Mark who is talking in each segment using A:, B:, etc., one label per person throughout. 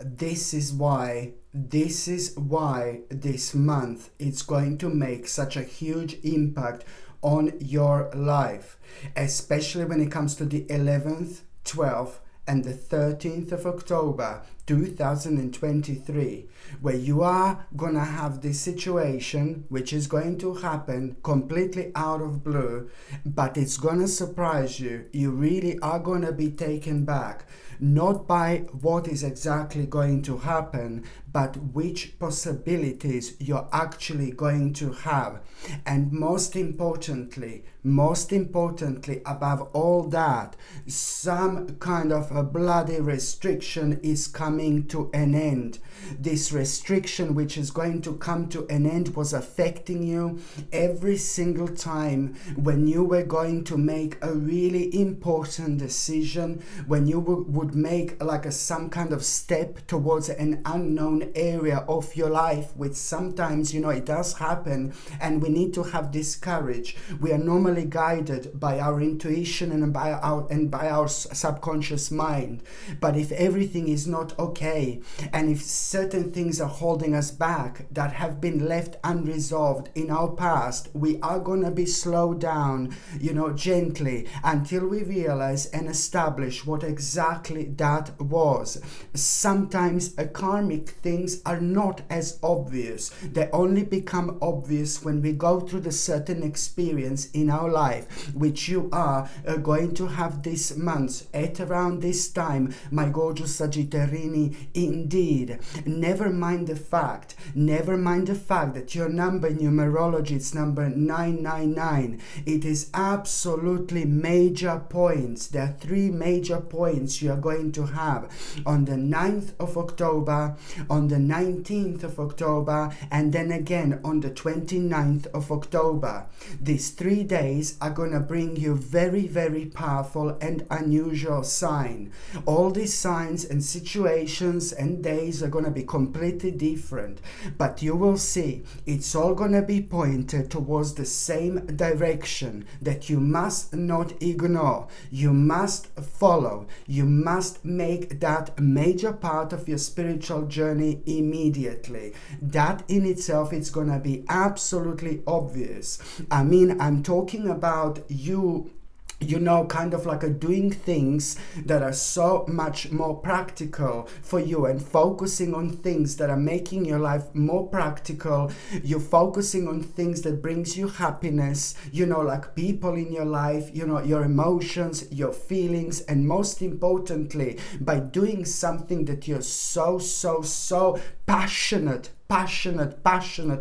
A: this is why this month it's going to make such a huge impact on your life, especially when it comes to the 11th, 12th, and the 13th of October 2023, where you are gonna have this situation which is going to happen completely out of blue, but it's gonna surprise you. You really are gonna be taken back, not by what is exactly going to happen, but which possibilities you're actually going to have. And most importantly above all that, some kind of a bloody restriction is coming to an end. This restriction which is going to come to an end was affecting you every single time when you were going to make a really important decision, when you would make like some kind of step towards an unknown area of your life, which sometimes, it does happen, and we need to have this courage. We are normally guided by our intuition and by our subconscious mind. But if everything is not okay, and if certain things are holding us back that have been left unresolved in our past, we are going to be slowed down, gently, until we realize and establish what exactly that was. Sometimes karmic things are not as obvious. They only become obvious when we go through the certain experience in our life, which you are going to have this month at around this time, my gorgeous Sagittarini. Indeed, never mind the fact that your number in numerology is number 999. It is absolutely major points. There are 3 major points you are going to have on the 9th of October, on the 19th of October, and then again on the 29th of October. These 3 days are going to bring you very, very powerful and unusual sign. All these signs and situations and days are going to be completely different, but you will see it's all going to be pointed towards the same direction that you must not ignore. You must follow. You must make that major part of your spiritual journey immediately. That in itself is going to be absolutely obvious. I mean, I'm talking about you kind of like doing things that are so much more practical for you, and focusing on things that are making your life more practical. You're focusing on things that brings you happiness, like people in your life, your emotions, your feelings, and most importantly, by doing something that you're so passionate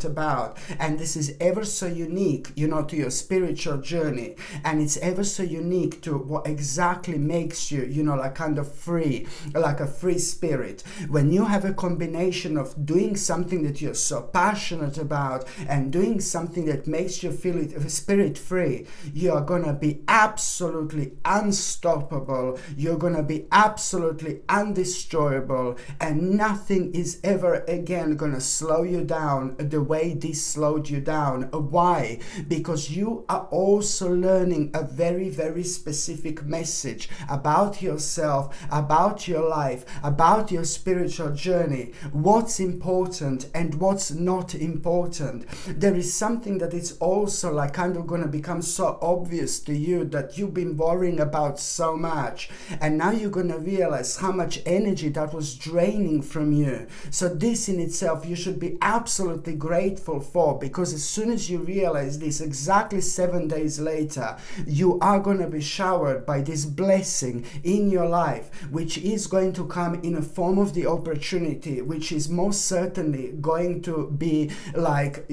A: about. And this is ever so unique, to your spiritual journey, and it's ever so unique to what exactly makes you, like kind of free, like a free spirit. When you have a combination of doing something that you're so passionate about and doing something that makes you feel spirit free, you are gonna be absolutely unstoppable. You're gonna be absolutely undestroyable, and nothing is ever again gonna slow you down the way this slowed you down. Why? Because you are also learning a very, very specific message about yourself, about your life, about your spiritual journey, what's important and what's not important. There is something that is also like kind of going to become so obvious to you that you've been worrying about so much, and now you're going to realize how much energy that was draining from you. So this in itself you should be absolutely grateful for, because as soon as you realize this, exactly 7 days later, you are going to be showered by this blessing in your life, which is going to come in a form of the opportunity, which is most certainly going to be like,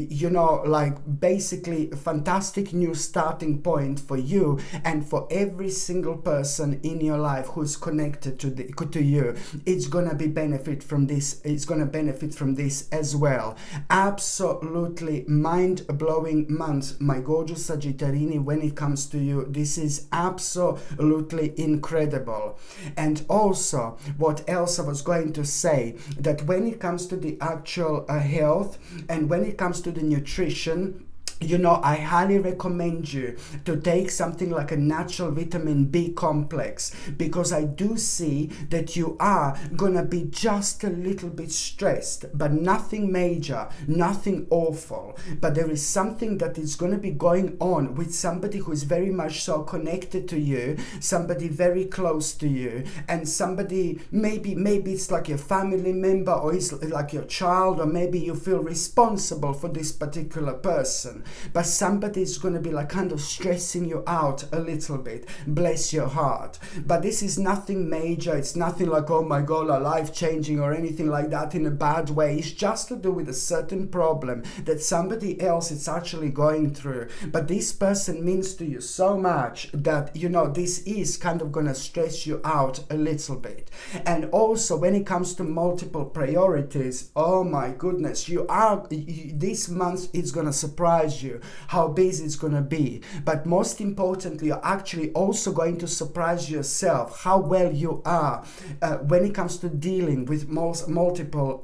A: basically a fantastic new starting point for you and for every single person in your life who's connected to you. It's going to be benefit from this. It's going to benefit from this as well. Absolutely mind-blowing month, my gorgeous Sagittarini, when it comes to you. This is absolutely incredible. And also, what else I was going to say, that when it comes to the actual health and when it comes to the nutrition, I highly recommend you to take something like a natural vitamin B complex, because I do see that you are gonna be just a little bit stressed, but nothing major, nothing awful. But there is something that is gonna be going on with somebody who is very much so connected to you, somebody very close to you, and somebody, maybe it's like your family member, or it's like your child, or maybe you feel responsible for this particular person. But somebody is going to be like kind of stressing you out a little bit. Bless your heart. But this is nothing major. It's nothing like, oh my God, a life changing or anything like that in a bad way. It's just to do with a certain problem that somebody else is actually going through. But this person means to you so much that, this is kind of going to stress you out a little bit. And also when it comes to multiple priorities, oh my goodness, this month is going to surprise you how busy it's going to be. But most importantly, you're actually also going to surprise yourself how well you are when it comes to dealing with multiple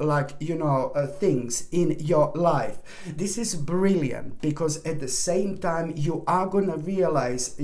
A: things in your life. This is brilliant, because at the same time you are going to realize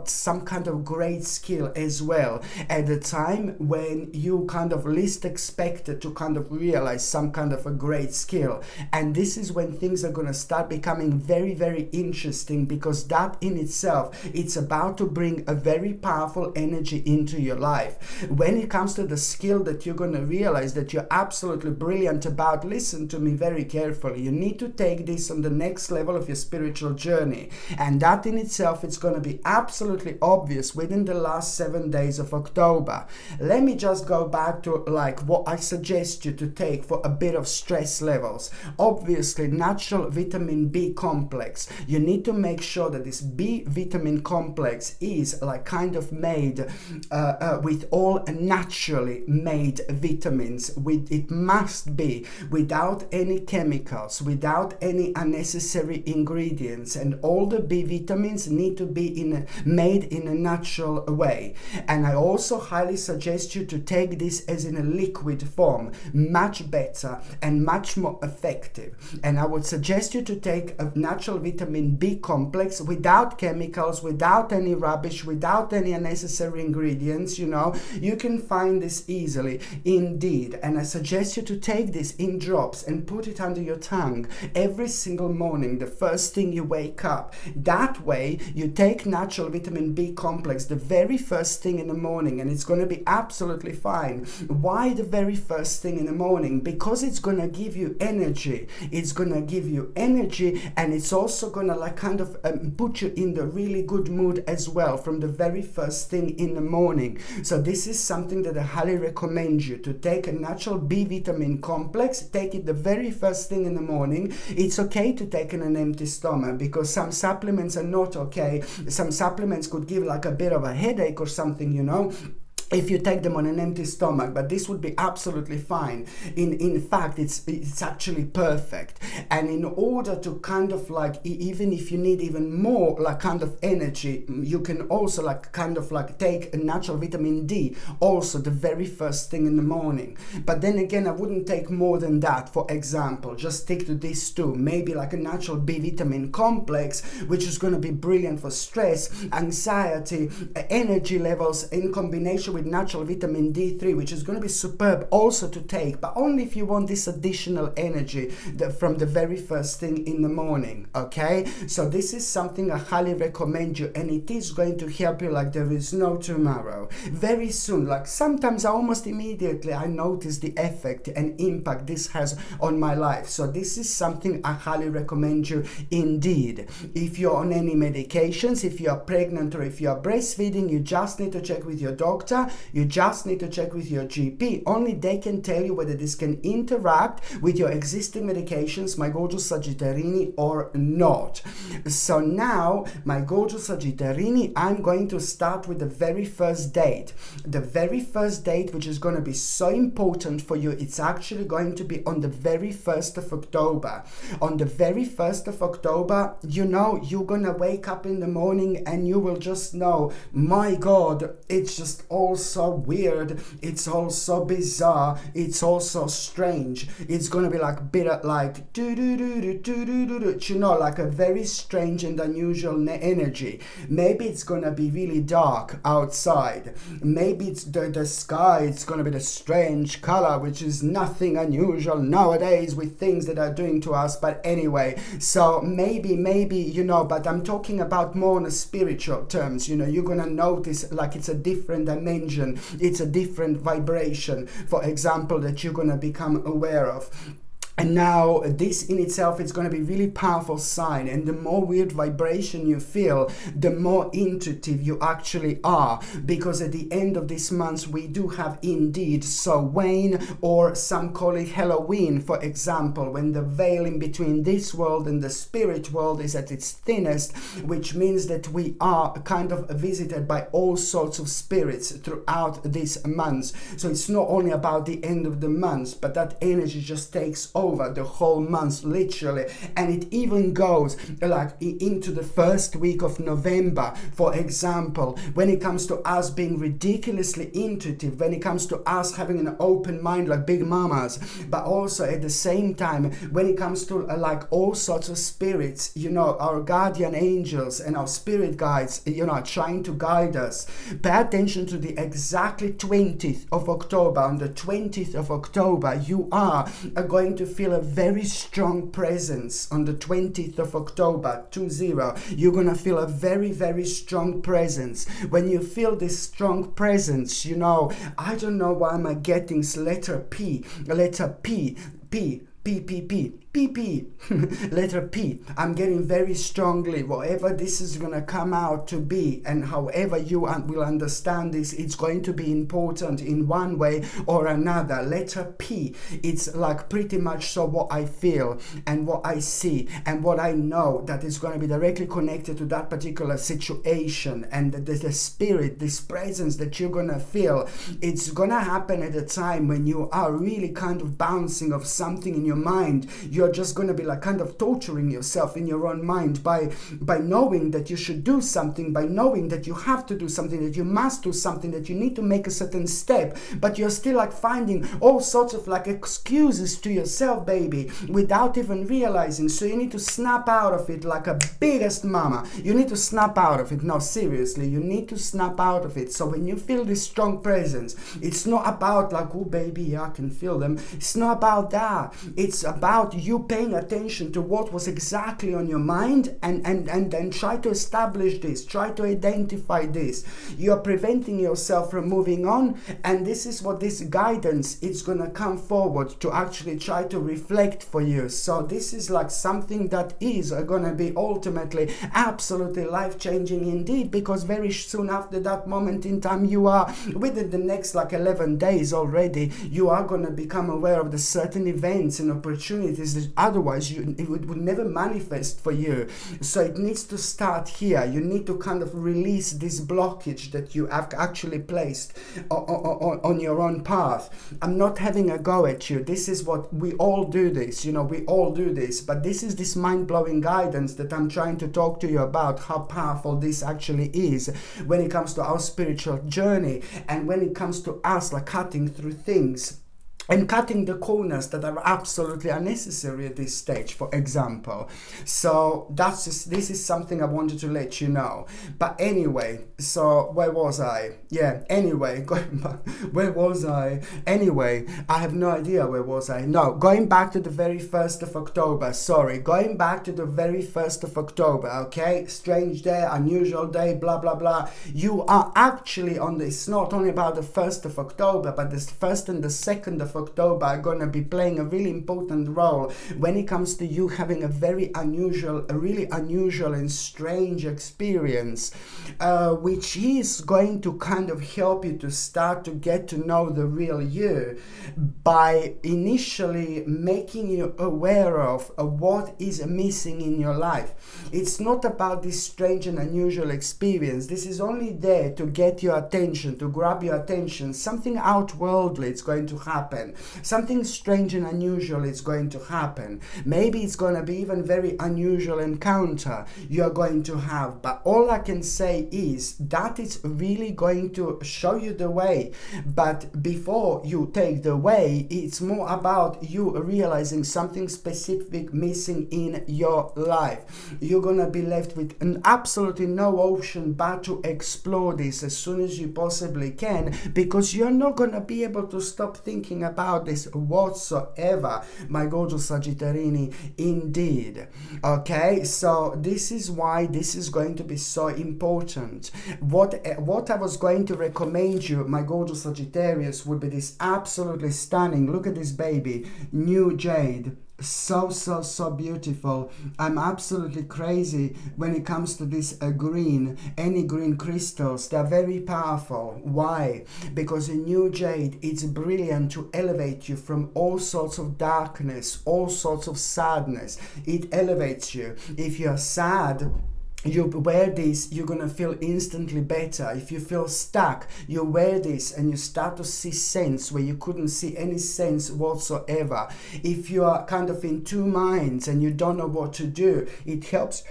A: some kind of great skill as well at the time when you kind of least expected to kind of realize some kind of a great skill. And this is when things are going to start becoming very, very interesting, because that in itself, it's about to bring a very powerful energy into your life. When it comes to the skill that you're going to realize that you're absolutely brilliant about, listen to me very carefully. You need to take this on the next level of your spiritual journey, and that in itself, it's going to be absolutely obvious within the last 7 days of October. Let me just go back to what I suggest you to take for a bit of stress levels. Obviously, natural vitamin B complex. You need to make sure that this B vitamin complex is kind of made with all naturally made vitamins. It must be without any chemicals, without any unnecessary ingredients, and all the B vitamins need to be made in a natural way. And I also highly suggest you to take this as in a liquid form, much better and much more effective. And I would suggest you to take a natural vitamin B complex without chemicals, without any rubbish, without any unnecessary ingredients. You can find this easily indeed, and I suggest you to take this in drops and put it under your tongue every single morning, the first thing you wake up. That way you take natural vitamin B complex the very first thing in the morning, and it's going to be absolutely fine. Why the very first thing in the morning? Because it's going to give you energy. It's going to give you energy, and it's also going to put you in the really good mood as well from the very first thing in the morning. So this is something that I highly recommend you to take. A natural B vitamin complex, take it the very first thing in the morning. It's okay to take in an empty stomach, because some supplements are not okay. Some supplements could give a bit of a headache or something, if you take them on an empty stomach, but this would be absolutely fine. In fact, it's actually perfect. And in order to kind of even if you need even more kind of energy, you can also take a natural vitamin D also the very first thing in the morning. But then again, I wouldn't take more than that. For example, just stick to these two. Maybe a natural B vitamin complex, which is going to be brilliant for stress, anxiety, energy levels, in combination with natural vitamin D3, which is going to be superb also to take, but only if you want this additional energy from the very first thing in the morning. Okay, so this is something I highly recommend you, and it is going to help you like there is no tomorrow. Very soon, sometimes almost immediately, I notice the effect and impact this has on my life. So this is something I highly recommend you indeed. If you're on any medications, if you are pregnant, or if you are breastfeeding, you just need to check with your doctor. You just need to check with your GP. Only they can tell you whether this can interact with your existing medications, my gorgeous Sagittarini, or not. So now, my gorgeous Sagittarini, I'm going to start with the very first date. The very first date, which is going to be so important for you, it's actually going to be on the very 1st of October. On the very 1st of October, you're going to wake up in the morning and you will just know, my God, it's just all so weird, it's all so bizarre, it's all so strange. It's gonna be like bit like do do do do do do do, you know, like a very strange and unusual energy. Maybe it's gonna be really dark outside. Maybe it's the sky, it's gonna be the strange color, which is nothing unusual nowadays with things that are doing to us. But anyway, so maybe, you know, but I'm talking about more on a spiritual terms. You know, you're gonna notice like it's a different dimension, it's a different vibration, for example, that you're gonna become aware of. And now this in itself is going to be really powerful sign, and the more weird vibration you feel, the more intuitive you actually are, because at the end of this month we do have indeed Samhain, or some call it Halloween, for example, when the veil in between this world and the spirit world is at its thinnest, which means that we are kind of visited by all sorts of spirits throughout this month. So it's not only about the end of the month, but that energy just takes over the whole month, literally. And it even goes like into the first week of November, for example, when it comes to us being ridiculously intuitive, when it comes to us having an open mind like big mamas, but also at the same time when it comes to like all sorts of spirits, you know, our guardian angels and our spirit guides, you know, are trying to guide us. Pay attention to the exactly 20th of October. On the 20th of October, you are going to feel a very strong presence. On the 20th of October, 20, you're gonna feel a very, very strong presence. When you feel this strong presence, you know, I don't know why I'm getting letter P, letter P, P, P, P, P, P, P, letter P. I'm getting very strongly, whatever this is going to come out to be, and however you will understand this, it's going to be important in one way or another. Letter P, it's like pretty much so what I feel and what I see and what I know that is going to be directly connected to that particular situation, and the spirit, this presence that you're going to feel, it's going to happen at a time when you are really kind of bouncing off something in your mind. You're just going to be like kind of torturing yourself in your own mind by knowing that you should do something, by knowing that you have to do something, that you must do something, that you need to make a certain step, but you're still like finding all sorts of like excuses to yourself, baby, without even realizing. So you need to snap out of it like a biggest mama. You need to snap out of it. No, seriously, you need to snap out of it. So when you feel this strong presence, it's not about like, oh baby, yeah, I can feel them. It's not about that. It's about you paying attention to what was exactly on your mind, and then try to establish this, try to identify this. You are preventing yourself from moving on, and this is what this guidance is going to come forward to actually try to reflect for you. So this is like something that is going to be ultimately absolutely life-changing indeed, because very soon after that moment in time, you are within the next like 11 days already, you are going to become aware of the certain events and opportunities that otherwise it would never manifest for you. So it needs to start here. You need to kind of release this blockage that you have actually placed on your own path. I'm not having a go at you. This is what we all do this, you know, we all do this, but this is this mind-blowing guidance that I'm trying to talk to you about, how powerful this actually is when it comes to our spiritual journey, and when it comes to us like cutting through things and cutting the corners that are absolutely unnecessary at this stage, for example. So that's just, this is something I wanted to let you know. But anyway, so where was I? Yeah, anyway, going back, where was I? Anyway, I have no idea where was I. No, going back to the very 1st of October, sorry, going back to the very 1st of October, okay? Strange day, unusual day, blah, blah, blah. You are actually on this, not only about the 1st of October, but the 1st and the 2nd of October are going to be playing a really important role when it comes to you having a very unusual, a really unusual and strange experience, which is going to kind of help you to start to get to know the real you by initially making you aware of what is missing in your life. It's not about this strange and unusual experience. This is only there to get your attention, to grab your attention. Something outworldly is going to happen. happen. Something strange and unusual is going to happen. Maybe it's going to be even very unusual encounter you're going to have. But all I can say is that it's really going to show you the way. But before you take the way, it's more about you realizing something specific missing in your life. You're going to be left with an absolutely no option but to explore this as soon as you possibly can, because you're not going to be able to stop thinking about this whatsoever, my gorgeous Sagittarini, indeed. Okay, so this is why this is going to be so important. What I was going to recommend you, my gorgeous Sagittarius, would be this absolutely stunning, look at this baby, new jade. So beautiful. I'm absolutely crazy when it comes to this green, any green crystals. They're very powerful. Why? Because a new jade, it's brilliant to elevate you from all sorts of darkness, all sorts of sadness. It elevates you. If you're sad, you wear this, you're gonna feel instantly better. If you feel stuck, you wear this and you start to see sense where you couldn't see any sense whatsoever. If you are kind of in two minds and you don't know what to do, it helps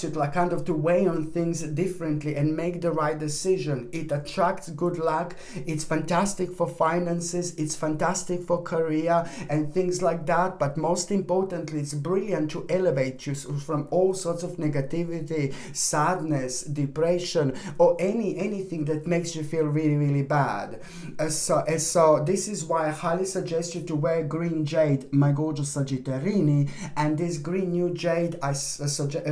A: you like kind of to weigh on things differently and make the right decision. It attracts good luck. It's fantastic for finances. It's fantastic for career and things like that. But most importantly, it's brilliant to elevate you from all sorts of negativity, sadness, depression, or anything that makes you feel really bad. So this is why I highly suggest you to wear green jade, my gorgeous Sagittarini. And this green new jade,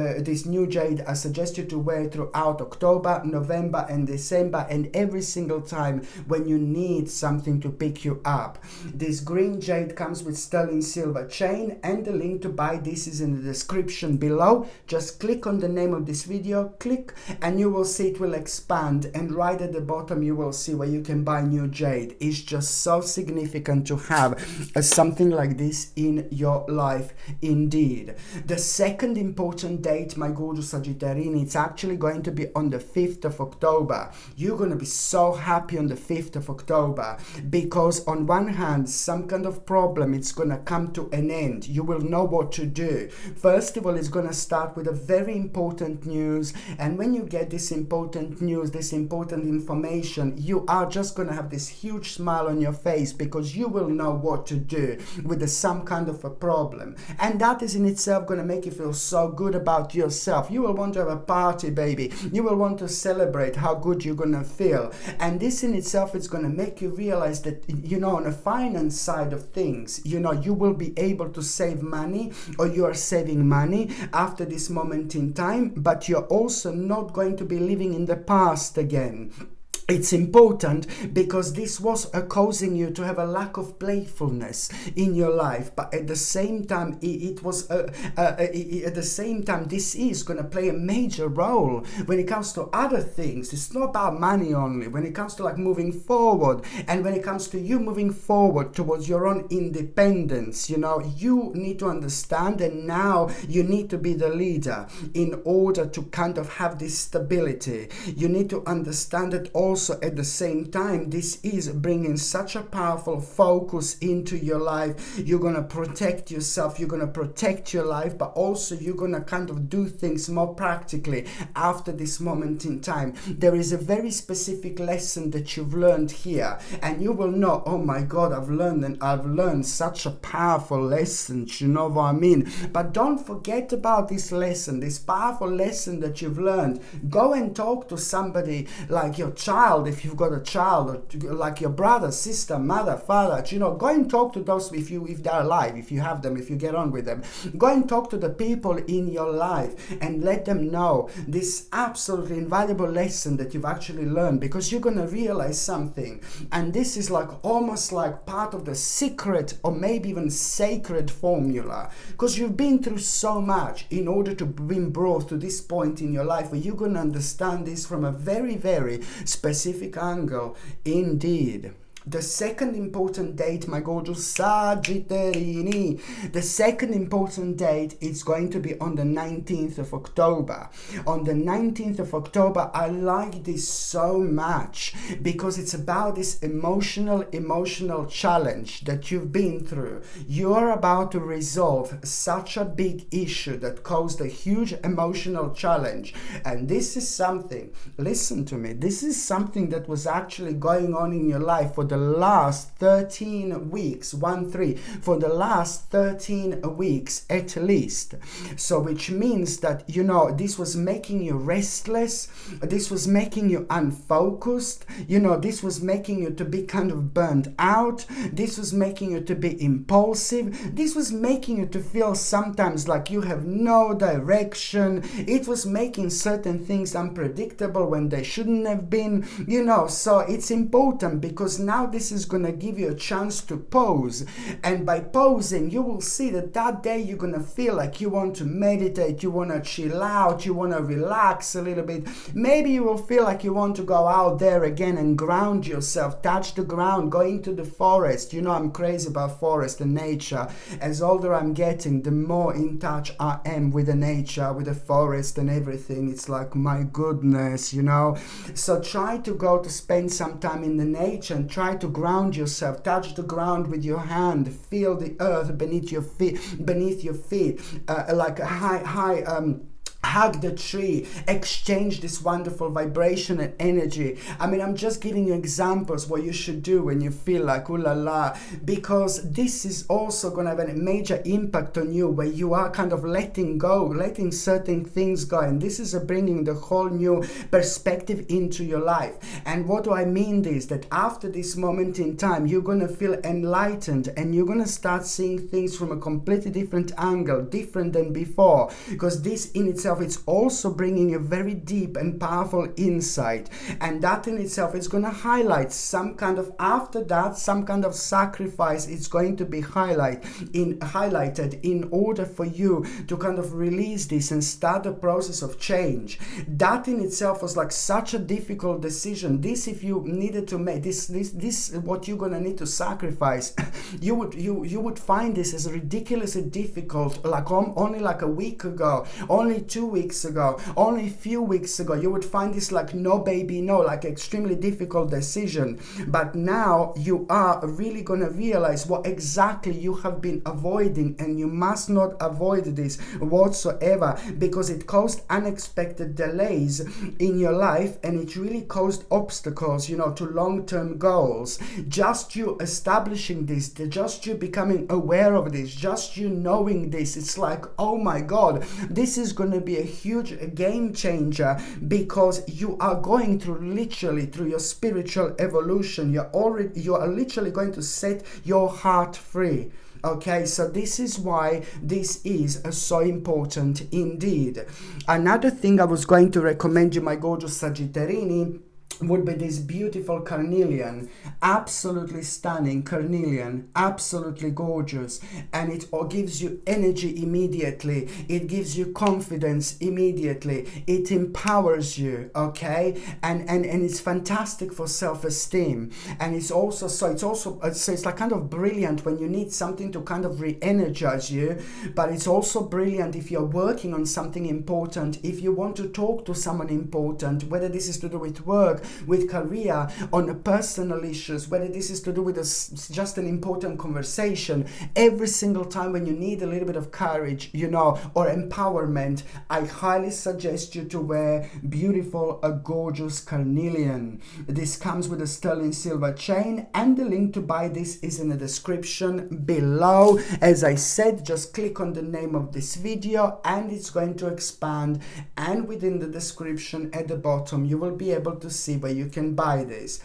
A: this new jade, I suggest you to wear throughout October, November and December, and every single time when you need something to pick you up. This green jade comes with sterling silver chain, and the link to buy this is in the description below. Just click on the name of this video, click, and you will see it will expand, and right at the bottom you will see where you can buy new jade. It's just so significant to have something like this in your life indeed. The second important day, my gorgeous Sagittarini, it's actually going to be on the 5th of October. You're going to be so happy on the 5th of October because on one hand, some kind of problem, it's going to come to an end. You will know what to do. First of all, it's going to start with a very important news, and when you get this important news, this important information, you are just going to have this huge smile on your face because you will know what to do with some kind of a problem, and that is in itself going to make you feel so good about yourself. You will want to have a party, baby. You will want to celebrate how good you're gonna feel, and this in itself is gonna make you realize that, you know, on the finance side of things, you know, you will be able to save money, or you are saving money after this moment in time, but you're also not going to be living in the past again. It's important because this was causing you to have a lack of playfulness in your life, but at the same time, at the same time, this is going to play a major role when it comes to other things. It's not about money only. When it comes to like moving forward, and when it comes to you moving forward towards your own independence, you know, you need to understand, and now you need to be the leader in order to kind of have this stability. You need to understand that also at the same time, this is bringing such a powerful focus into your life. You're going to protect yourself, you're going to protect your life, but also you're going to kind of do things more practically after this moment in time. There is a very specific lesson that you've learned here, and you will know, oh my God, I've learned such a powerful lesson, you know what I mean? But don't forget about this lesson, this powerful lesson that you've learned. Go and talk to somebody like your child, if you've got a child, or like your brother, sister, mother, father, you know, go and talk to those if they're alive, if you have them, if you get on with them. Go and talk to the people in your life and let them know this absolutely invaluable lesson that you've actually learned, because you're going to realize something, and this is like almost like part of the secret or maybe even sacred formula, because you've been through so much in order to be brought to this point in your life where you're going to understand this from a very specific angle indeed. The second important date, my gorgeous Sagittarini, the second important date is going to be on the 19th of October. On the 19th of October, I like this so much because it's about this emotional challenge that you've been through. You are about to resolve such a big issue that caused a huge emotional challenge. And this is something, listen to me, this is something that was actually going on in your life for the last 13 weeks, for the last 13 weeks at least. So which means that, you know, this was making you restless, this was making you unfocused, you know, this was making you to be kind of burnt out, this was making you to be impulsive, this was making you to feel sometimes like you have no direction, it was making certain things unpredictable when they shouldn't have been, you know. So it's important because now this is going to give you a chance to pause, and by pausing you will see that that day you're going to feel like you want to meditate, you want to chill out, you want to relax a little bit. Maybe you will feel like you want to go out there again and ground yourself, touch the ground, go into the forest. You know, I'm crazy about forest and nature. As older I'm getting, the more in touch I am with the nature, with the forest and everything. It's like, my goodness, you know. So try to go to spend some time in the nature and try to ground yourself, touch the ground with your hand, feel the earth beneath your feet, like a high hug the tree, exchange this wonderful vibration and energy. I mean, I'm just giving you examples what you should do when you feel like, ooh la la, because this is also going to have a major impact on you, where you are kind of letting go, letting certain things go, and this is bringing the whole new perspective into your life. And what do I mean is that after this moment in time, you're going to feel enlightened, and you're going to start seeing things from a completely different angle, different than before, because this in itself, it's also bringing a very deep and powerful insight, and that in itself is going to highlight some kind of, after that, some kind of sacrifice. It's going to be highlighted in order for you to kind of release this and start the process of change. That in itself was like such a difficult decision. This, if you needed to make this what you're going to need to sacrifice, you would find this as ridiculously difficult, like only like a week ago, only 2 weeks ago, only a few weeks ago, you would find this like no baby no, like extremely difficult decision. But now you are really going to realize what exactly you have been avoiding, and you must not avoid this whatsoever, because it caused unexpected delays in your life, and it really caused obstacles, you know, to long-term goals. Just you establishing this, just you becoming aware of this, just you knowing this, it's like, oh my God, this is going to be a huge game changer, because you are going through literally through your spiritual evolution. You are literally going to set your heart free. Okay, so this is why this is so important indeed. Another thing I was going to recommend you, my gorgeous Sagittarini, would be this beautiful carnelian, absolutely stunning carnelian, absolutely gorgeous, and it all gives you energy immediately, it gives you confidence immediately, it empowers you, okay, and it's fantastic for self-esteem, and it's like kind of brilliant when you need something to kind of re-energize you, but it's also brilliant if you're working on something important, if you want to talk to someone important, whether this is to do with work, with career, on personal issues, whether this is to do with just an important conversation. Every single time when you need a little bit of courage, you know, or empowerment, I highly suggest you to wear beautiful, gorgeous carnelian. This comes with a sterling silver chain, and the link to buy this is in the description below. As I said, just click on the name of this video and it's going to expand, and within the description at the bottom you will be able to see where you can buy this.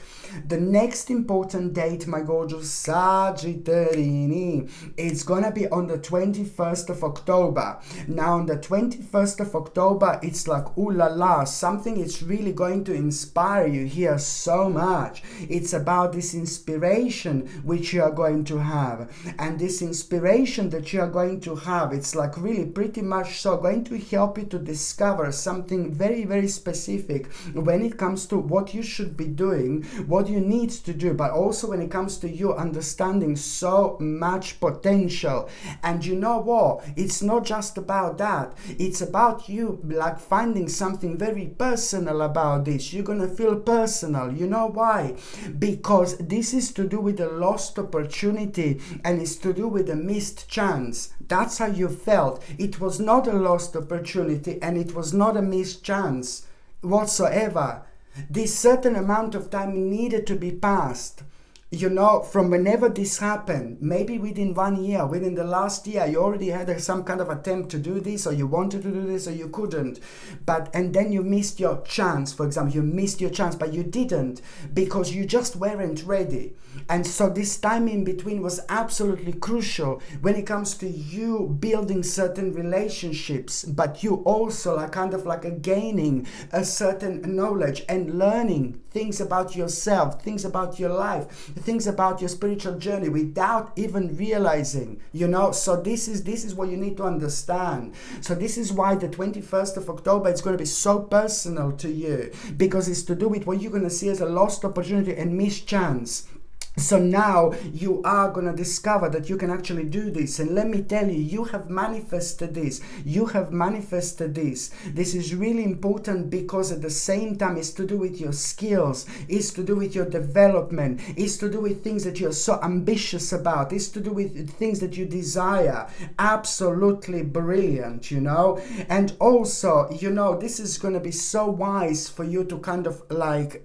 A: The next important date, my gorgeous Sagittarini, it's gonna be on the 21st of October. Now on the 21st of October, it's like, ooh la la, something is really going to inspire you here so much. It's about this inspiration which you are going to have, and this inspiration that you are going to have, it's like really pretty much so going to help you to discover something very, very specific when it comes to what what you should be doing, what you need to do, but also when it comes to you understanding so much potential. And you know what? It's not just about that. It's about you like finding something very personal about this. You're gonna feel personal. You know why? Because this is to do with a lost opportunity, and it's to do with a missed chance. That's how you felt. It was not a lost opportunity, and it was not a missed chance whatsoever. This certain amount of time needed to be passed. You know, from whenever this happened, maybe within 1 year, within the last year, you already had some kind of attempt to do this, or you wanted to do this, or you couldn't. And then you missed your chance. For example, you missed your chance, but you didn't because you just weren't ready. And so this time in between was absolutely crucial when it comes to you building certain relationships, but you also are kind of like gaining a certain knowledge and learning things about yourself, things about your life, things about your spiritual journey without even realizing, you know. So this is what you need to understand. So this is why the 21st of October is going to be so personal to you, because it's to do with what you're going to see as a lost opportunity and missed chance. So now you are going to discover that you can actually do this. And let me tell you, you have manifested this. You have manifested this. This is really important because at the same time it's to do with your skills. It's to do with your development. It's to do with things that you're so ambitious about. It's to do with things that you desire. Absolutely brilliant, you know. And also, you know, this is going to be so wise for you to kind of like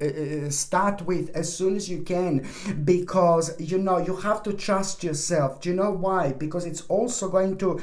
A: start with as soon as you can. Because, you know, you have to trust yourself. Do you know why? Because it's also going to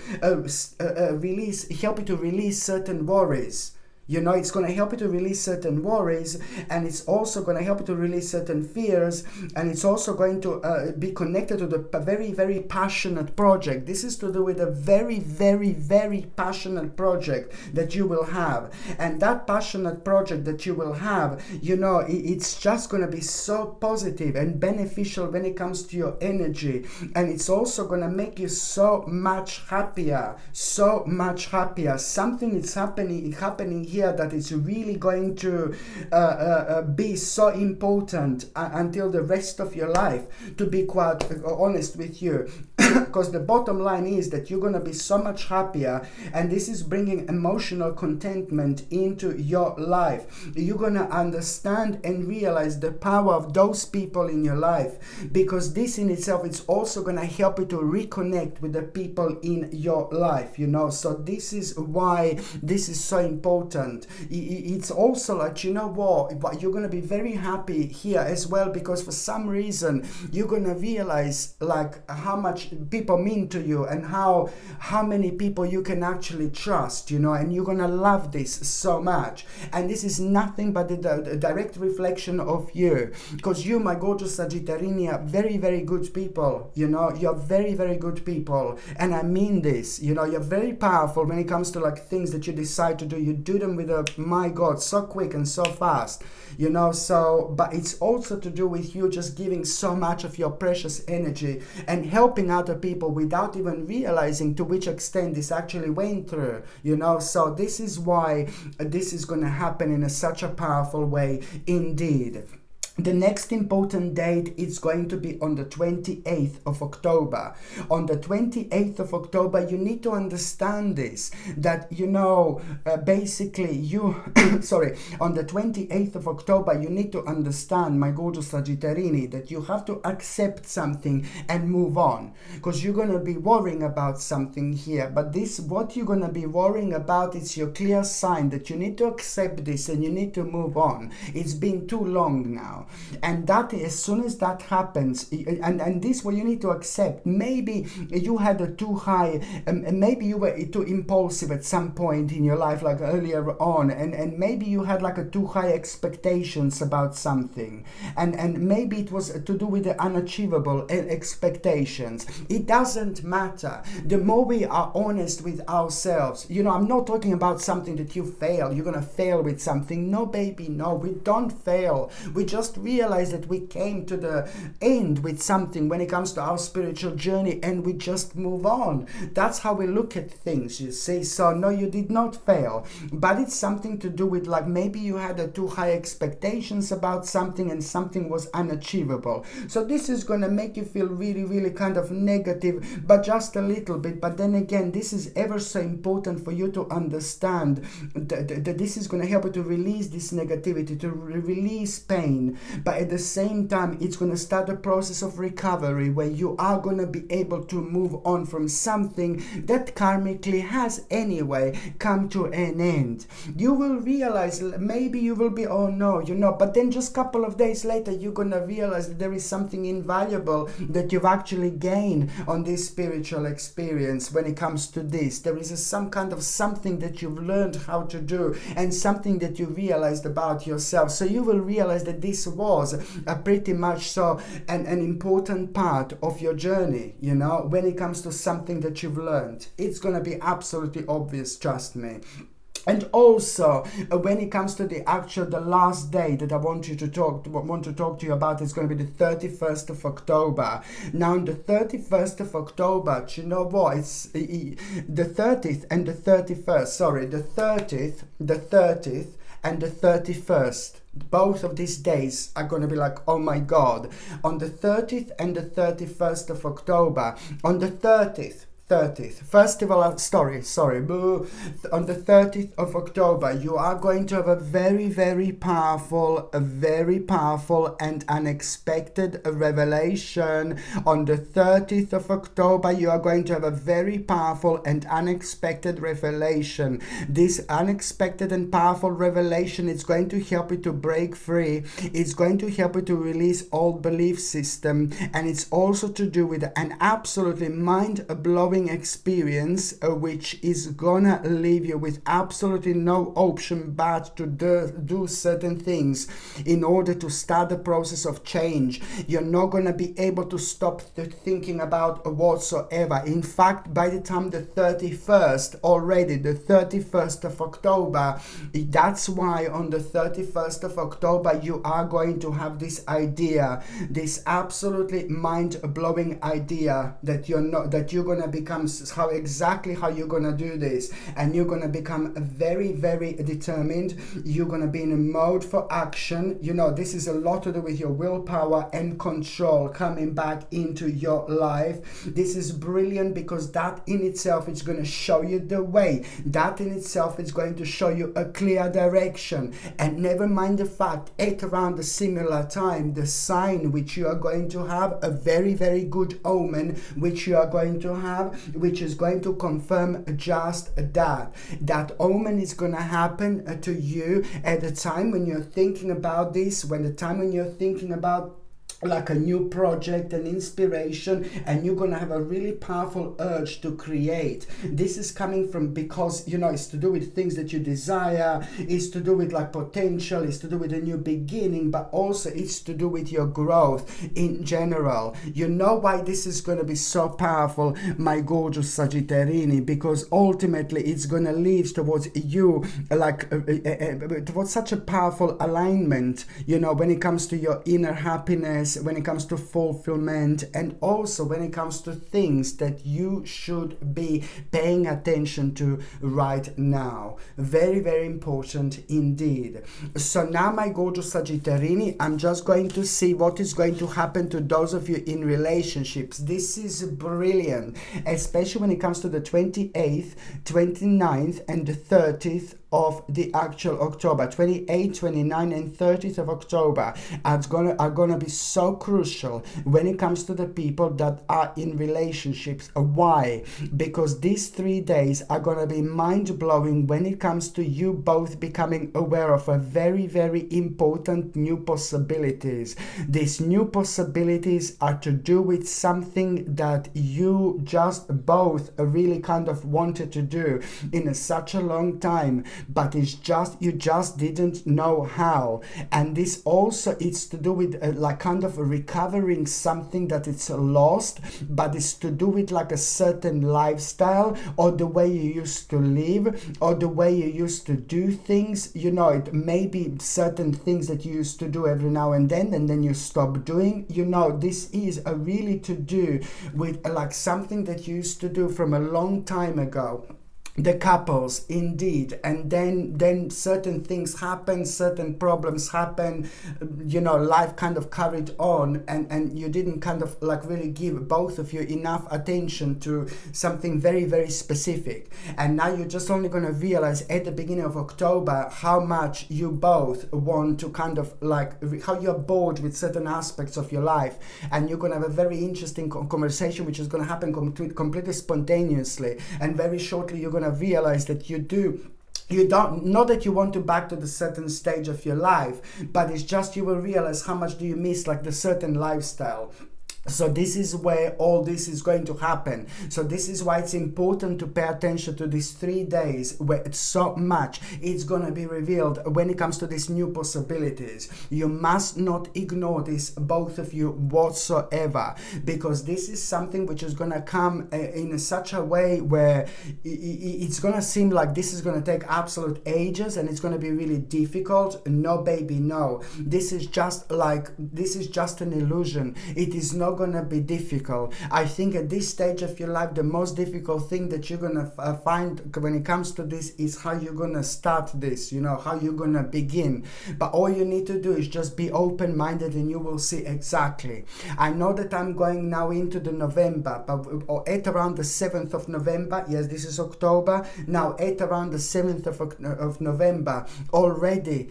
A: help you to release certain worries. You know, it's going to help you to release certain worries, and it's also going to help you to release certain fears, and it's also going to be connected to the very, very passionate project. This is to do with a very, very, very passionate project that you will have. And that passionate project that you will have, you know, it's just going to be so positive and beneficial when it comes to your energy. And it's also going to make you so much happier, so much happier. Something is happening here that is really going to be so important until the rest of your life, to be quite honest with you. Because the bottom line is that you're going to be so much happier, and this is bringing emotional contentment into your life. You're going to understand and realize the power of those people in your life, because this in itself is also going to help you to reconnect with the people in your life, you know. So this is why this is so important. It's also like, you know what, you're going to be very happy here as well, because for some reason you're going to realize like how much people mean to you, and how many people you can actually trust, you know. And you're gonna love this so much. And this is nothing but the direct reflection of you, because you, my gorgeous Sagittarius, are very, very good people, you know. You're very, very good people, and I mean this, you know. You're very powerful when it comes to like things that you decide to do. You do them with my God, so quick and so fast, you know. So but it's also to do with you just giving so much of your precious energy and helping other people without even realizing to which extent this actually went through, you know. So this is why this is going to happen in such a powerful way indeed. The next important date is going to be on the 28th of October. On the 28th of October, you need to understand this, that, you know, basically you, sorry, on the 28th of October, you need to understand, my gorgeous Sagittarini, that you have to accept something and move on, because you're going to be worrying about something here. But this, what you're going to be worrying about, is your clear sign that you need to accept this and you need to move on. It's been too long now. And that, as soon as that happens, and this what you need to accept. Maybe you had a too high, maybe you were too impulsive at some point in your life, like earlier on, and maybe you had like a too high expectations about something, and maybe it was to do with the unachievable expectations. It doesn't matter. The more we are honest with ourselves, you know, I'm not talking about something that you fail, you're gonna fail with something. No, baby, no, we don't fail. We just just realize that we came to the end with something when it comes to our spiritual journey, and we just move on. That's how we look at things, you see. So no, you did not fail, but it's something to do with, like, maybe you had too high expectations about something and something was unachievable. So this is going to make you feel really, really kind of negative, but just a little bit. But then again, this is ever so important for you to understand that this is going to help you to release this negativity, to release pain. But at the same time, it's going to start a process of recovery where you are going to be able to move on from something that karmically has anyway come to an end. You will realize, maybe you will be, oh no, but then just a couple of days later, you're going to realize that there is something invaluable that you've actually gained on this spiritual experience. When it comes to this, there is some kind of something that you've learned how to do, and something that you realized about yourself. So you will realize that this was a pretty much so an important part of your journey, when it comes to something that you've learned. It's going to be absolutely obvious, trust me. And also, when it comes to the last day that I want to talk to you about, is going to be the 31st of October. Now, on the 31st of October, do you know what? It's the 30th and the 31st. Sorry, the 30th and the 31st. Both of these days are going to be like, oh my God. On the 30th and the 31st of October, on the 30th, first of all, on the 30th of October, you are going to have a very, very powerful and unexpected revelation. On the 30th of October, you are going to have a very powerful and unexpected revelation. This unexpected and powerful revelation is going to help you to break free. It's going to help you to release old belief system, and it's also to do with an absolutely mind-blowing experience, which is gonna leave you with absolutely no option but to do certain things in order to start the process of change. You're not gonna be able to stop thinking about whatsoever. In fact, by the time the 31st of October, that's why on the 31st of October you are going to have this idea, this absolutely mind-blowing idea that you're gonna become how you're gonna do this, and you're gonna become very, very determined. You're gonna be in a mode for action. This is a lot to do with your willpower and control coming back into your life. This is brilliant because that in itself is going to show you the way. That in itself is going to show you a clear direction. And never mind the fact, at around a similar time, the sign which you are going to have, a very, very good omen which you are going to have, which is going to confirm just that. That omen is going to happen to you at the time when you're thinking about this, when you're thinking about like a new project, an inspiration, and you're gonna have a really powerful urge to create. This is coming from, because it's to do with things that you desire, it's to do with like potential, it's to do with a new beginning, but also it's to do with your growth in general. You know why this is going to be so powerful, my gorgeous Sagittarini? Because ultimately it's going to lead towards you, like towards such a powerful alignment, when it comes to your inner happiness, when it comes to fulfillment, and also when it comes to things that you should be paying attention to right now. Very, very important indeed. So now, my gorgeous Sagittarini, I'm just going to see what is going to happen to those of you in relationships. This is brilliant, especially when it comes to the 28th, 29th, and the 30th of the actual October. 28, 29, and 30th of October are gonna be so crucial when it comes to the people that are in relationships. Why? Because these 3 days are gonna be mind-blowing when it comes to you both becoming aware of a very, very important new possibilities. These new possibilities are to do with something that you just both really kind of wanted to do in such a long time. but it's just, you just didn't know how. And this also, it's to do with like kind of recovering something that it's lost, but it's to do with like a certain lifestyle, or the way you used to live, or the way you used to do things. You know, it may be certain things that you used to do every now and then you stop doing. You know, this is really to do with like something that you used to do from a long time ago. The couples, indeed. And then certain things happen, certain problems happen, you know, life kind of carried on, and you didn't kind of like really give, both of you, enough attention to something very, very specific. And now you're just only going to realize at the beginning of October how much you both want to kind of like, how you're bored with certain aspects of your life. And you're going to have a very interesting conversation, which is going to happen completely spontaneously. And very shortly you're going to realize that you don't, not that you want to back to the certain stage of your life, but it's just you will realize how much do you miss like the certain lifestyle. So this is where all this is going to happen. So this is why it's important to pay attention to these 3 days where it's so much it's going to be revealed when it comes to these new possibilities. You must not ignore this, both of you, whatsoever, because this is something which is going to come in such a way where it's going to seem like this is going to take absolute ages and it's going to be really difficult. No, baby, no. This is just an illusion. It is not going to be difficult. I think at this stage of your life, the most difficult thing that you're going to find when it comes to this is how you're going to start this, you know, how you're going to begin. But all you need to do is just be open-minded and you will see exactly. I know that I'm going now into the November, but at around the 7th of November, yes, this is October, now at around the 7th of November, already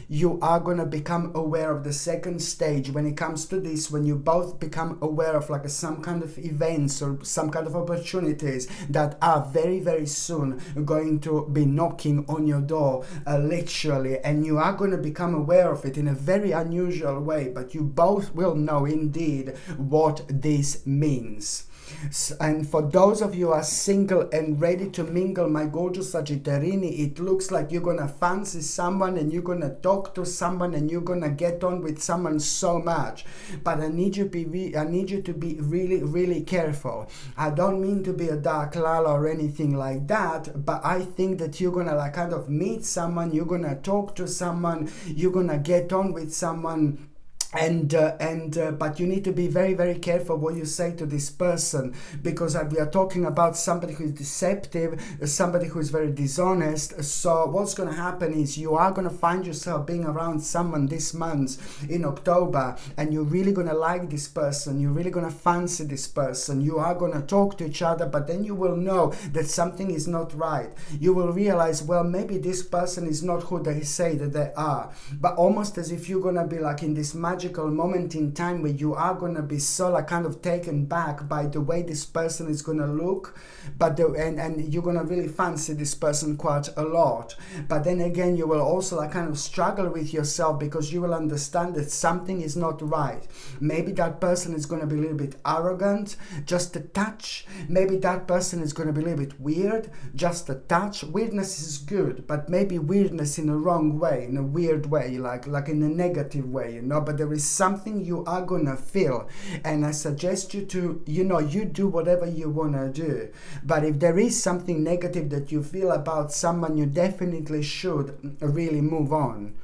A: you are going to become aware of the second stage when it comes to this, when you both become aware of like some kind of events or some kind of opportunities that are very, very soon going to be knocking on your door, literally, and you are going to become aware of it in a very unusual way, but you both will know indeed what this means. And for those of you who are single and ready to mingle, my gorgeous Sagittarini, it looks like you're gonna fancy someone and you're gonna talk to someone and you're gonna get on with someone so much. But I need you to be really, really careful. I don't mean to be a dark lala or anything like that, but I think that you're gonna like kind of meet someone, you're gonna talk to someone, you're gonna get on with someone. But you need to be very, very careful what you say to this person, because we are talking about somebody who is deceptive, somebody who is very dishonest. So what's going to happen is you are going to find yourself being around someone this month in October, and you're really going to like this person, you're really going to fancy this person, you are going to talk to each other, but then you will know that something is not right. You will realize, well, maybe this person is not who they say that they are, but almost as if you're going to be like in this magical moment in time where you are going to be so like kind of taken back by the way this person is going to look, but and you're going to really fancy this person quite a lot. But then again, you will also like kind of struggle with yourself, because you will understand that something is not right. Maybe that person is going to be a little bit arrogant, just a touch. Maybe that person is going to be a little bit weird, just a touch. Weirdness is good, but maybe weirdness in a wrong way, in a weird way, like in a negative way, you know. But there is something you are gonna feel, and I suggest you to, you know, you do whatever you wanna do. But if there is something negative that you feel about someone, you definitely should really move on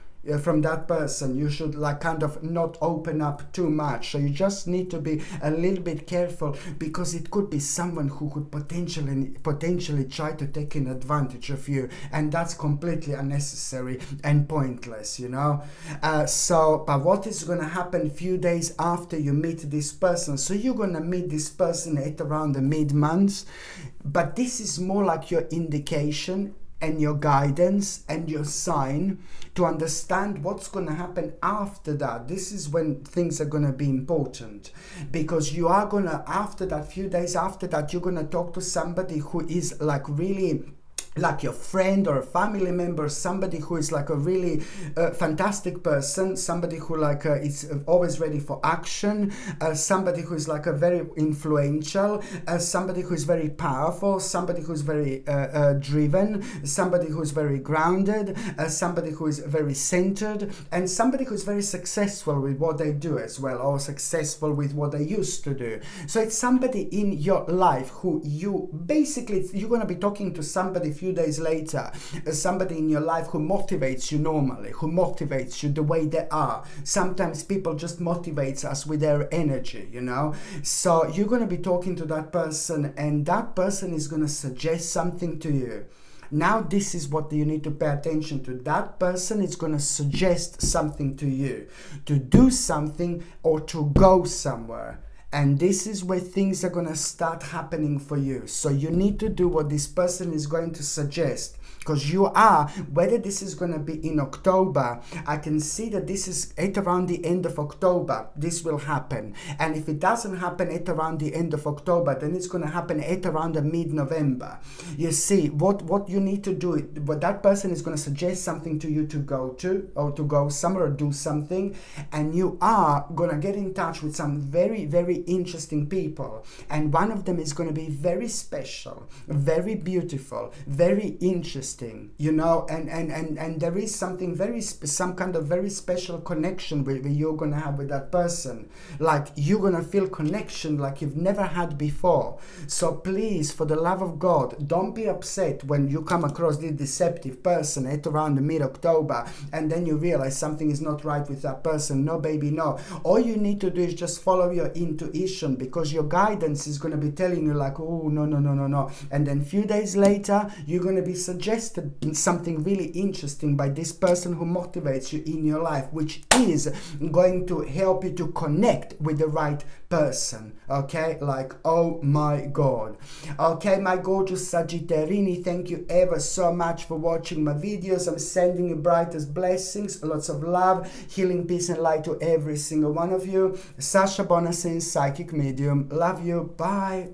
A: from that person. You should like kind of not open up too much. So you just need to be a little bit careful, because it could be someone who could potentially try to take an advantage of you, and that's completely unnecessary and pointless, you know. But what is going to happen a few days after you meet this person? So you're going to meet this person at around the mid-month, but this is more like your indication and your guidance and your sign to understand what's going to happen after that. This is when things are going to be important, because you are going to, after that, few days after that, you're going to talk to somebody who is like really like your friend or a family member, somebody who is like a really fantastic person, somebody who like is always ready for action, somebody who is like a very influential, somebody who is very powerful, somebody who is very driven, somebody who is very grounded, somebody who is very centered, and somebody who is very successful with what they do as well, or successful with what they used to do. So it's somebody in your life who you basically, you're going to be talking to somebody few days later, somebody in your life who motivates you normally, who motivates you the way they are. Sometimes people just motivate us with their energy, you know. So you're going to be talking to that person, and that person is going to suggest something to you. Now this is what you need to pay attention to. That person is going to suggest something to you, to do something or to go somewhere. And this is where things are going to start happening for you. So you need to do what this person is going to suggest. Because you are, whether this is going to be in October, I can see that this is at around the end of October, this will happen. And if it doesn't happen at around the end of October, then it's going to happen at around the mid-November. You see, what you need to do, what that person is going to suggest something to you to go to, or to go somewhere or do something, and you are going to get in touch with some very, very interesting people. And one of them is going to be very special, very beautiful, very interesting. You know, and there is something some kind of very special connection where you're gonna have with that person. Like you're gonna feel connection like you've never had before. So please, for the love of God, don't be upset when you come across this deceptive person at around the mid-October and then you realize something is not right with that person. No, baby, no. All you need to do is just follow your intuition, because your guidance is gonna be telling you like, oh, no. And then a few days later, you're gonna be suggested something really interesting by this person who motivates you in your life, which is going to help you to connect with the right person. Okay, like, oh my God. Okay, my gorgeous Sagittarini, thank you ever so much for watching my videos. I'm sending you brightest blessings, lots of love, healing, peace and light to every single one of you. Sasha Bonasin, psychic medium. Love you. Bye.